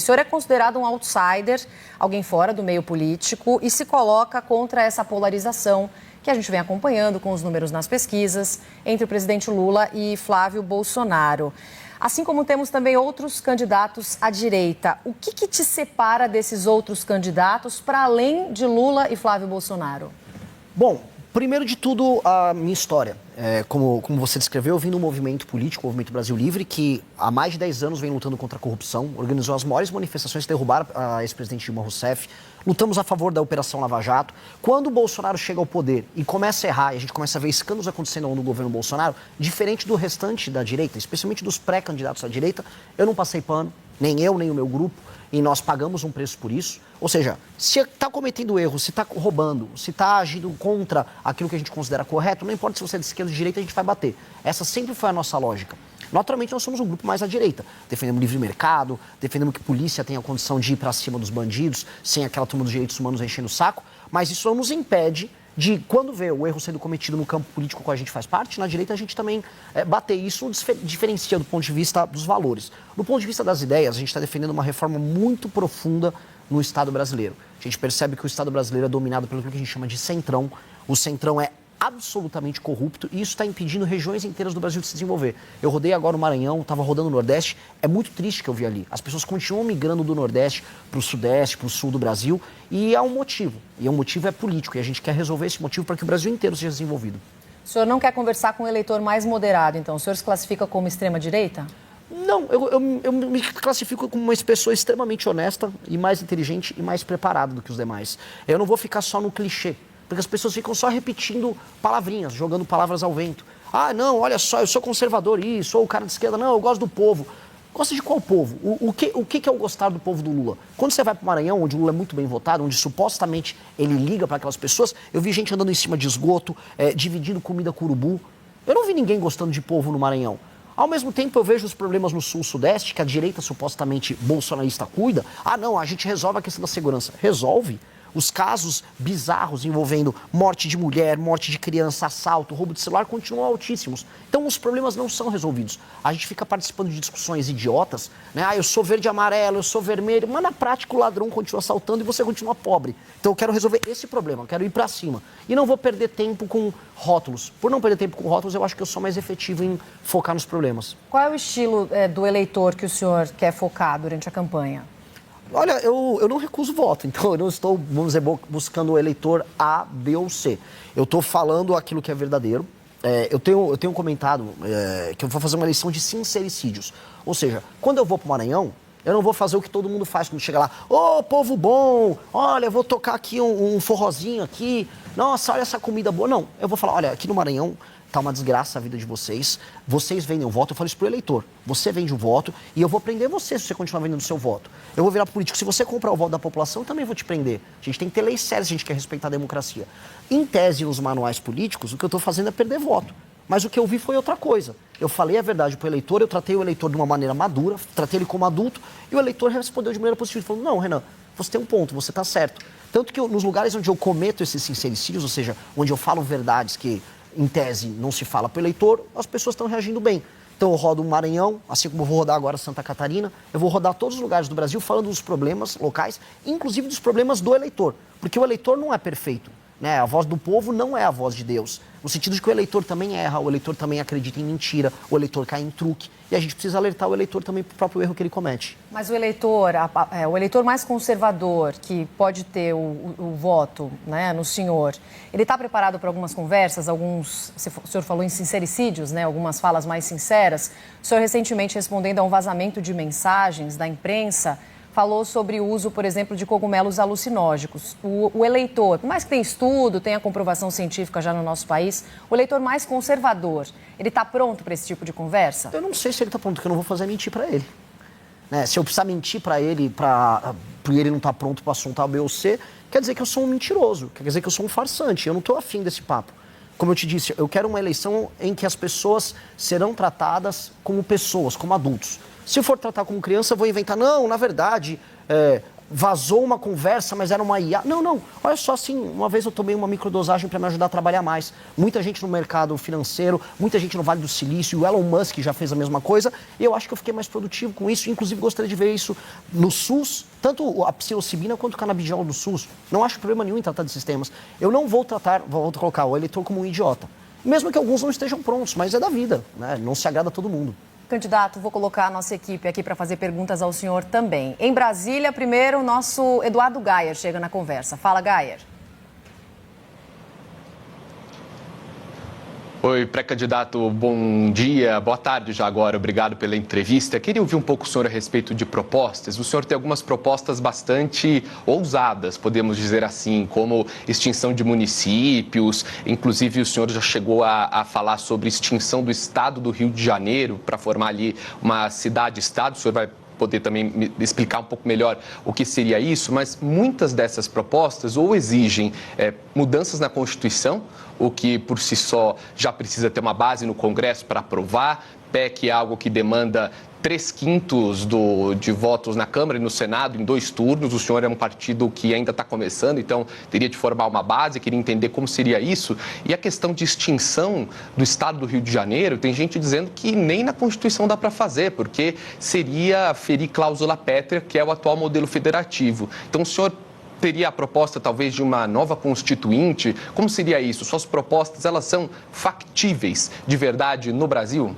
O senhor é considerado um outsider, alguém fora do meio político, e se coloca contra essa polarização que a gente vem acompanhando com os números nas pesquisas entre o presidente Lula e Flávio Bolsonaro. Assim como temos também outros candidatos à direita. O que te separa desses outros candidatos para além de Lula e Flávio Bolsonaro? Bom, primeiro de tudo, a minha história. Como você descreveu, eu vim do movimento político, o Movimento Brasil Livre, que há mais de 10 anos vem lutando contra a corrupção, organizou as maiores manifestações que derrubaram a ex-presidente Dilma Rousseff. Lutamos a favor da Operação Lava Jato. Quando o Bolsonaro chega ao poder e começa a errar, e a gente começa a ver escândalos acontecendo no governo Bolsonaro, diferente do restante da direita, especialmente dos pré-candidatos à direita, eu não passei pano, nem eu, nem o meu grupo, e nós pagamos um preço por isso. Ou seja, se está cometendo erro, se está roubando, se está agindo contra aquilo que a gente considera correto, não importa se você é de esquerda ou de direita, a gente vai bater. Essa sempre foi a nossa lógica. Naturalmente, nós somos um grupo mais à direita. Defendemos livre mercado, defendemos que a polícia tenha a condição de ir para cima dos bandidos, sem aquela turma dos direitos humanos enchendo o saco, mas isso não nos impede de, quando vê o erro sendo cometido no campo político que a gente faz parte, na direita a gente também bater. Isso diferencia do ponto de vista dos valores. Do ponto de vista das ideias, a gente está defendendo uma reforma muito profunda no Estado brasileiro. A gente percebe que o Estado brasileiro é dominado pelo que a gente chama de centrão. O centrão é absolutamente corrupto e isso está impedindo regiões inteiras do Brasil de se desenvolver. Eu rodei agora o Maranhão, estava rodando o Nordeste, é muito triste que eu vi ali. As pessoas continuam migrando do Nordeste para o Sudeste, para o Sul do Brasil e há um motivo. E o motivo é político e a gente quer resolver esse motivo para que o Brasil inteiro seja desenvolvido. O senhor não quer conversar com um eleitor mais moderado, então? O senhor se classifica como extrema-direita? Não, eu me classifico como uma pessoa extremamente honesta e mais inteligente e mais preparada do que os demais. Eu não vou ficar só no clichê. Porque as pessoas ficam só repetindo palavrinhas, jogando palavras ao vento. Ah, não, olha só, eu sou conservador, isso, sou o cara de esquerda. Não, eu gosto do povo. Gosta de qual povo? O que é o gostar do povo do Lula? Quando você vai para o Maranhão, onde o Lula é muito bem votado, onde supostamente ele liga para aquelas pessoas, eu vi gente andando em cima de esgoto, dividindo comida com urubu. Eu não vi ninguém gostando de povo no Maranhão. Ao mesmo tempo, eu vejo os problemas no Sul-Sudeste, que a direita supostamente bolsonarista cuida. Ah, não, a gente resolve a questão da segurança. Resolve. Os casos bizarros envolvendo morte de mulher, morte de criança, assalto, roubo de celular continuam altíssimos. Então os problemas não são resolvidos. A gente fica participando de discussões idiotas, né? Ah, eu sou verde e amarelo, eu sou vermelho, mas na prática o ladrão continua assaltando e você continua pobre. Então eu quero resolver esse problema, eu quero ir pra cima. E não vou perder tempo com rótulos. Por não perder tempo com rótulos, eu acho que eu sou mais efetivo em focar nos problemas. Qual é o estilo do eleitor que o senhor quer focar durante a campanha? Olha, eu não recuso voto, então eu não estou, vamos dizer, buscando o eleitor A, B ou C. Eu estou falando aquilo que é verdadeiro. Eu tenho comentado que eu vou fazer uma eleição de sincericídios. Ou seja, quando eu vou para o Maranhão, eu não vou fazer o que todo mundo faz quando chega lá. Ô, povo bom, olha, eu vou tocar aqui um forrozinho aqui. Nossa, olha essa comida boa. Não, eu vou falar, olha, aqui no Maranhão tá uma desgraça a vida de vocês. Vocês vendem o voto, eu falo isso pro eleitor. Você vende o voto e eu vou prender você se você continuar vendendo o seu voto. Eu vou virar político. Se você comprar o voto da população, eu também vou te prender. A gente tem que ter leis sérias se a gente quer respeitar a democracia. Em tese, nos manuais políticos, o que eu estou fazendo é perder voto. Mas o que eu vi foi outra coisa. Eu falei a verdade pro eleitor, eu tratei o eleitor de uma maneira madura, tratei ele como adulto, e o eleitor respondeu de maneira positiva. Ele falou, não, Renan, você tem um ponto, você está certo. Tanto que nos lugares onde eu cometo esses sincericídios, ou seja, onde eu falo verdades que em tese não se fala para o eleitor, as pessoas estão reagindo bem. Então eu rodo o Maranhão, assim como eu vou rodar agora Santa Catarina, eu vou rodar todos os lugares do Brasil falando dos problemas locais, inclusive dos problemas do eleitor, porque o eleitor não é perfeito, né? A voz do povo não é a voz de Deus, no sentido de que o eleitor também erra, o eleitor também acredita em mentira, o eleitor cai em truque, e a gente precisa alertar o eleitor também para o próprio erro que ele comete. Mas o eleitor mais conservador, que pode ter o voto, né, no senhor, ele está preparado para algumas conversas, o senhor falou em sincericídios, né, algumas falas mais sinceras. O senhor recentemente, respondendo a um vazamento de mensagens da imprensa, falou sobre o uso, por exemplo, de cogumelos alucinógenos. O eleitor, por mais que tenha estudo, tenha comprovação científica já no nosso país, o eleitor mais conservador, ele está pronto para esse tipo de conversa? Eu não sei se ele está pronto, porque eu não vou fazer mentir para ele. Né? Se eu precisar mentir para ele, porque ele não está pronto para assuntar B ou C, quer dizer que eu sou um mentiroso, quer dizer que eu sou um farsante. Eu não estou afim desse papo. Como eu te disse, eu quero uma eleição em que as pessoas serão tratadas como pessoas, como adultos. Se eu for tratar como criança, eu vou inventar, não, na verdade, vazou uma conversa, mas era uma IA. Não. Olha só, assim, uma vez eu tomei uma microdosagem para me ajudar a trabalhar mais. Muita gente no mercado financeiro, muita gente no Vale do Silício, o Elon Musk já fez a mesma coisa, e eu acho que eu fiquei mais produtivo com isso. Inclusive, gostaria de ver isso no SUS, tanto a psilocibina quanto o canabidiol do SUS. Não acho problema nenhum em tratar de sistemas. Eu não vou colocar o eleitor como um idiota. Mesmo que alguns não estejam prontos, mas é da vida, né? Não se agrada a todo mundo. Candidato, vou colocar a nossa equipe aqui para fazer perguntas ao senhor também. Em Brasília, primeiro, o nosso Eduardo Geyer chega na conversa. Fala, Geyer. Oi, pré-candidato, bom dia, boa tarde já agora, obrigado pela entrevista. Queria ouvir um pouco o senhor a respeito de propostas. O senhor tem algumas propostas bastante ousadas, podemos dizer assim, como extinção de municípios, inclusive o senhor já chegou a falar sobre extinção do estado do Rio de Janeiro para formar ali uma cidade-estado. O senhor vai poder também me explicar um pouco melhor o que seria isso, mas muitas dessas propostas ou exigem mudanças na Constituição, o que por si só já precisa ter uma base no Congresso para aprovar. PEC é algo que demanda 3/5 de votos na Câmara e no Senado em 2 turnos. O senhor é um partido que ainda está começando, então teria de formar uma base, queria entender como seria isso. E a questão de extinção do estado do Rio de Janeiro, tem gente dizendo que nem na Constituição dá para fazer, porque seria ferir cláusula pétrea, que é o atual modelo federativo. Então o senhor teria a proposta talvez de uma nova constituinte? Como seria isso? Suas propostas, elas são factíveis de verdade no Brasil?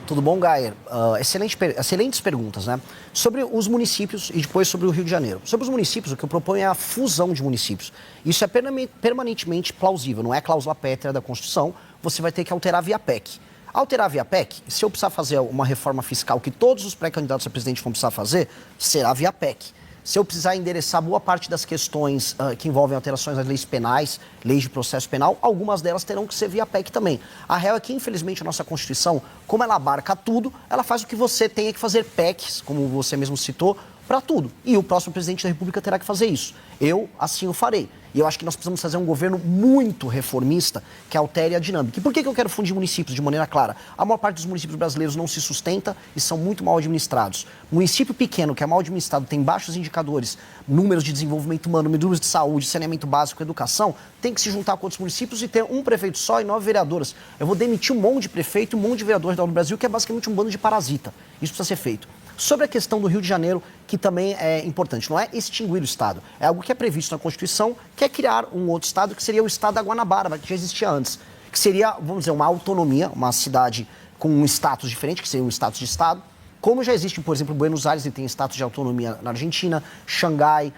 Tudo bom, Geyer? Excelentes perguntas, né? Sobre os municípios e depois sobre o Rio de Janeiro. Sobre os municípios, o que eu proponho é a fusão de municípios. Isso é permanentemente plausível, não é cláusula pétrea da Constituição, você vai ter que alterar via PEC. Alterar via PEC, se eu precisar fazer uma reforma fiscal que todos os pré-candidatos a presidente vão precisar fazer, será via PEC. Se eu precisar endereçar boa parte das questões que envolvem alterações nas leis penais, leis de processo penal, algumas delas terão que ser via PEC também. A real é que, infelizmente, a nossa Constituição, como ela abarca tudo, ela faz o que você tenha que fazer PECs, como você mesmo citou, para tudo. E o próximo presidente da República terá que fazer isso. Eu, assim, o farei. E eu acho que nós precisamos fazer um governo muito reformista que altere a dinâmica. E por que eu quero fundir municípios de maneira clara? A maior parte dos municípios brasileiros não se sustenta e são muito mal administrados. Município pequeno, que é mal administrado, tem baixos indicadores, números de desenvolvimento humano, números de saúde, saneamento básico, educação, tem que se juntar com outros municípios e ter um prefeito só e 9 vereadoras. Eu vou demitir um monte de prefeito e um monte de vereadores do Brasil, que é basicamente um bando de parasita. Isso precisa ser feito. Sobre a questão do Rio de Janeiro, que também é importante, não é extinguir o Estado, é algo que é previsto na Constituição, que é criar um outro Estado, que seria o Estado da Guanabara, que já existia antes, que seria, vamos dizer, uma autonomia, uma cidade com um status diferente, que seria um status de Estado, como já existe, por exemplo, Buenos Aires, ele tem status de autonomia na Argentina, Xangai,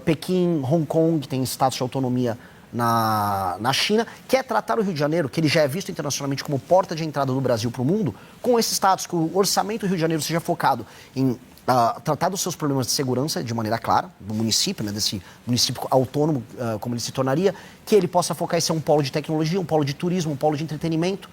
Pequim, Hong Kong, que tem status de autonomia na China, que é tratar o Rio de Janeiro, que ele já é visto internacionalmente como porta de entrada do Brasil para o mundo, com esse status, que o orçamento do Rio de Janeiro seja focado em tratar dos seus problemas de segurança de maneira clara, do município, né, desse município autônomo, como ele se tornaria, que ele possa focar em ser um polo de tecnologia, um polo de turismo, um polo de entretenimento,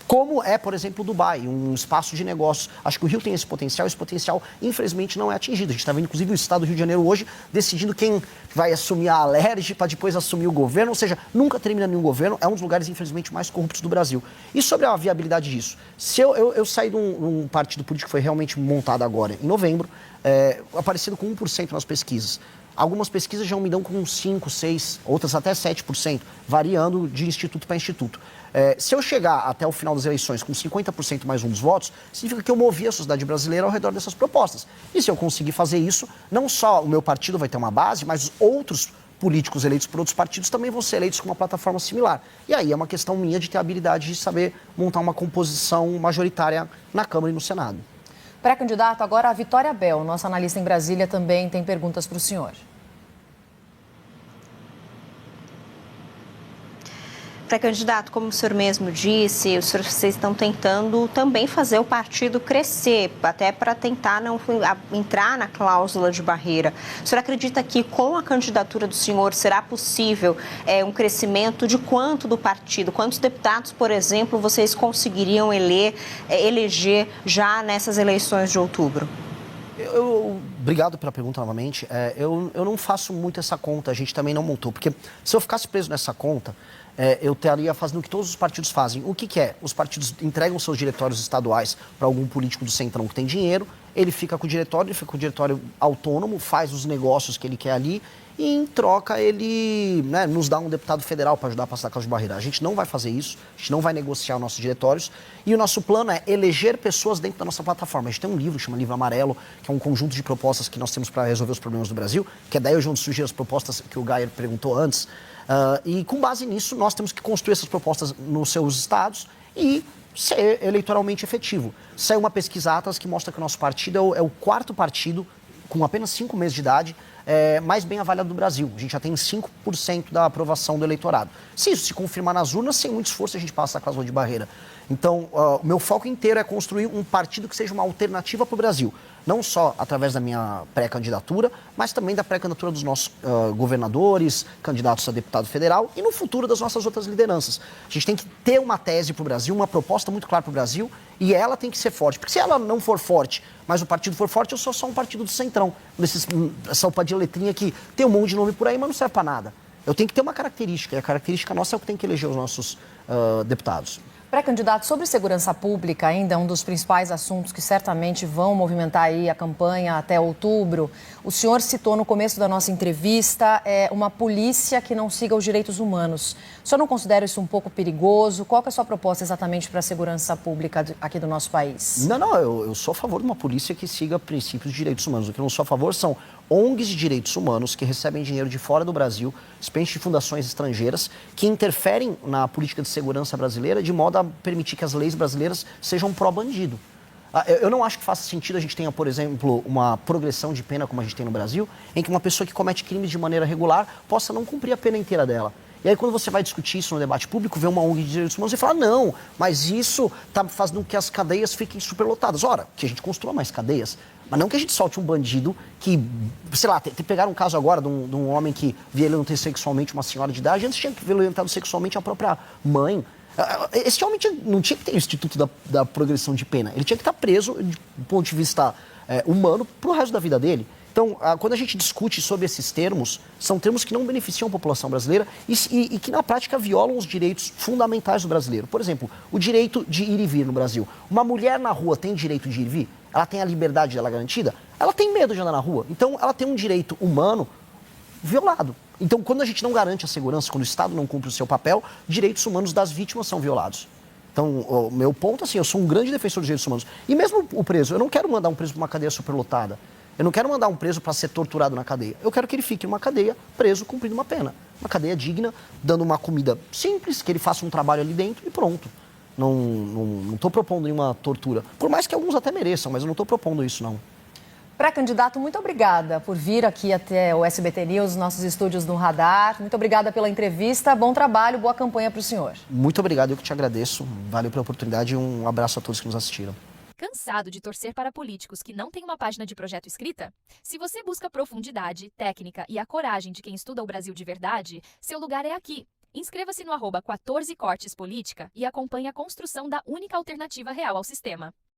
como é, por exemplo, Dubai, um espaço de negócios. Acho que o Rio tem esse potencial infelizmente, não é atingido. A gente está vendo, inclusive, o Estado do Rio de Janeiro hoje decidindo quem vai assumir a Alerj para depois assumir o governo, ou seja, nunca termina nenhum governo, é um dos lugares, infelizmente, mais corruptos do Brasil. E sobre a viabilidade disso? Se eu saí de um partido político que foi realmente montado agora, em novembro, aparecido com 1% nas pesquisas. Algumas pesquisas já me dão com 5%, 6%, outras até 7%, variando de instituto para instituto. Se eu chegar até o final das eleições com 50% mais um dos votos, significa que eu movi a sociedade brasileira ao redor dessas propostas. E se eu conseguir fazer isso, não só o meu partido vai ter uma base, mas os outros políticos eleitos por outros partidos também vão ser eleitos com uma plataforma similar. E aí é uma questão minha de ter a habilidade de saber montar uma composição majoritária na Câmara e no Senado. Pré-candidato, agora a Vitória Bel, nossa analista em Brasília, também tem perguntas para o senhor. Pré-candidato, como o senhor mesmo disse, vocês estão tentando também fazer o partido crescer, até para tentar não entrar na cláusula de barreira. O senhor acredita que com a candidatura do senhor será possível um crescimento de quanto do partido? Quantos deputados, por exemplo, vocês conseguiriam eleger já nessas eleições de outubro? Obrigado pela pergunta novamente. Eu não faço muito essa conta, a gente também não montou, porque se eu ficasse preso nessa conta, eu estaria fazendo o que todos os partidos fazem. O que é? Os partidos entregam seus diretórios estaduais para algum político do centrão que tem dinheiro ele fica com o diretório, ele fica com o diretório autônomo, faz os negócios que ele quer ali e, em troca, ele, né, nos dá um deputado federal para ajudar a passar a cláusula de barreira. A gente não vai fazer isso, a gente não vai negociar os nossos diretórios e o nosso plano é eleger pessoas dentro da nossa plataforma. A gente tem um livro, chama Livro Amarelo, que é um conjunto de propostas que nós temos para resolver os problemas do Brasil, que é daí onde surgiram as propostas que o Geyer perguntou antes. E com base nisso, nós temos que construir essas propostas nos seus estados e ser eleitoralmente efetivo. Saiu uma pesquisa Atlas que mostra que o nosso partido é o quarto partido, com apenas 5 meses de idade, mais bem avaliado do Brasil. A gente já tem 5% da aprovação do eleitorado. Se isso se confirmar nas urnas, sem muito esforço a gente passa a cláusula de barreira. Então, o meu foco inteiro é construir um partido que seja uma alternativa para o Brasil. Não só através da minha pré-candidatura, mas também da pré-candidatura dos nossos governadores, candidatos a deputado federal e no futuro das nossas outras lideranças. A gente tem que ter uma tese para o Brasil, uma proposta muito clara para o Brasil e ela tem que ser forte. Porque se ela não for forte, mas o partido for forte, eu sou só um partido do centrão. Essa UPA de letrinha que tem um monte de nome por aí, mas não serve para nada. Eu tenho que ter uma característica, e a característica nossa é o que tem que eleger os nossos deputados. Pré-candidato, sobre segurança pública, ainda um dos principais assuntos que certamente vão movimentar aí a campanha até outubro. O senhor citou no começo da nossa entrevista uma polícia que não siga os direitos humanos. O senhor não considera isso um pouco perigoso? Qual que é a sua proposta exatamente para a segurança pública aqui do nosso país? Não, eu sou a favor de uma polícia que siga princípios de direitos humanos. O que eu não sou a favor são ONGs de direitos humanos que recebem dinheiro de fora do Brasil, especialmente de fundações estrangeiras, que interferem na política de segurança brasileira de modo a permitir que as leis brasileiras sejam pró-bandido. Eu não acho que faça sentido a gente tenha, por exemplo, uma progressão de pena como a gente tem no Brasil, em que uma pessoa que comete crimes de maneira regular possa não cumprir a pena inteira dela. E aí, quando você vai discutir isso no debate público, vê uma ONG de direitos humanos e fala, não, mas isso está fazendo com que as cadeias fiquem superlotadas. Ora, que a gente construa mais cadeias, mas não que a gente solte um bandido que, sei lá, pegaram um caso agora de um homem que violenta sexualmente uma senhora de idade, antes tinha violentado sexualmente a própria mãe. Esse homem não tinha que ter o instituto da progressão de pena. Ele tinha que estar preso, do ponto de vista humano, para o resto da vida dele. Então, quando a gente discute sobre esses termos, são termos que não beneficiam a população brasileira e que, na prática, violam os direitos fundamentais do brasileiro. Por exemplo, o direito de ir e vir no Brasil. Uma mulher na rua tem direito de ir e vir? Ela tem a liberdade dela garantida? Ela tem medo de andar na rua. Então, ela tem um direito humano violado. Então, quando a gente não garante a segurança, quando o Estado não cumpre o seu papel, direitos humanos das vítimas são violados. Então, o meu ponto, assim, eu sou um grande defensor dos direitos humanos. E mesmo o preso, eu não quero mandar um preso para uma cadeia superlotada. Eu não quero mandar um preso para ser torturado na cadeia. Eu quero que ele fique numa cadeia, preso, cumprindo uma pena. Uma cadeia digna, dando uma comida simples, que ele faça um trabalho ali dentro e pronto. Não estou propondo nenhuma tortura. Por mais que alguns até mereçam, mas eu não estou propondo isso, não. Pré-candidato, muito obrigada por vir aqui até o SBT News, nossos estúdios no Radar. Muito obrigada pela entrevista. Bom trabalho, boa campanha para o senhor. Muito obrigado, eu que te agradeço. Valeu pela oportunidade e um abraço a todos que nos assistiram. Cansado de torcer para políticos que não têm uma página de projeto escrita? Se você busca profundidade, técnica e a coragem de quem estuda o Brasil de verdade, seu lugar é aqui. Inscreva-se no @14cortespolítica e acompanhe a construção da única alternativa real ao sistema.